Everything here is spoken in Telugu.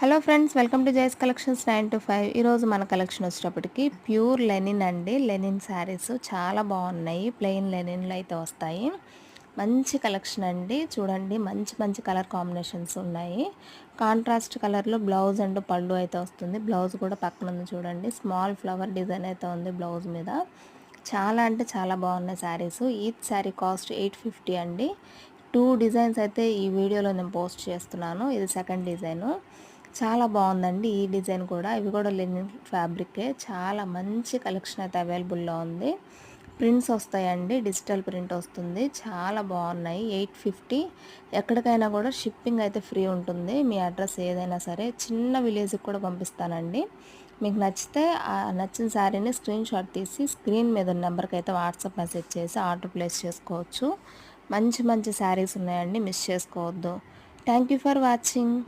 Hello friends, welcome to Jai's collections 9 to 5. ఈరోజు మన కలెక్షన్ వచ్చేటప్పటికి ప్యూర్ లెనిన్ అండి. లెనిన్ శారీస్ చాలా బాగున్నాయి. ప్లెయిన్ లెనిన్లో అయితే వస్తాయి. మంచి కలెక్షన్ అండి. చూడండి, మంచి మంచి కలర్ కాంబినేషన్స్ ఉన్నాయి. కాంట్రాస్ట్ కలర్లో బ్లౌజ్ అండ్ పళ్ళు అయితే వస్తుంది. బ్లౌజ్ కూడా పక్కన ఉంది చూడండి. స్మాల్ ఫ్లవర్ డిజైన్ అయితే ఉంది బ్లౌజ్ మీద. చాలా అంటే చాలా బాగున్నాయి శారీస్. ఈచ్ శారీ కాస్ట్ 850 అండి. 2 డిజైన్స్ అయితే ఈ వీడియోలో నేను పోస్ట్ చేస్తున్నాను. ఇది సెకండ్ డిజైను. చాలా బాగుందండి ఈ డిజైన్ కూడా. ఇవి కూడా లెనిన్ ఫ్యాబ్రికే. చాలా మంచి కలెక్షన్ అయితే అవైలబుల్లో ఉంది. ప్రింట్స్ వస్తాయండి, డిజిటల్ ప్రింట్ వస్తుంది. చాలా బాగున్నాయి. 850. ఎక్కడికైనా కూడా షిప్పింగ్ అయితే ఫ్రీ ఉంటుంది. మీ అడ్రస్ ఏదైనా సరే, చిన్న విలేజ్కి కూడా పంపిస్తానండి. మీకు నచ్చితే ఆ నచ్చిన శారీని స్క్రీన్ షాట్ తీసి స్క్రీన్ మీద ఉన్న నెంబర్కి అయితే వాట్సాప్ మెసేజ్ చేసి ఆర్డర్ ప్లేస్ చేసుకోవచ్చు. మంచి మంచి శారీస్ ఉన్నాయండి, మిస్ చేసుకోవద్దు. Thank you for watching.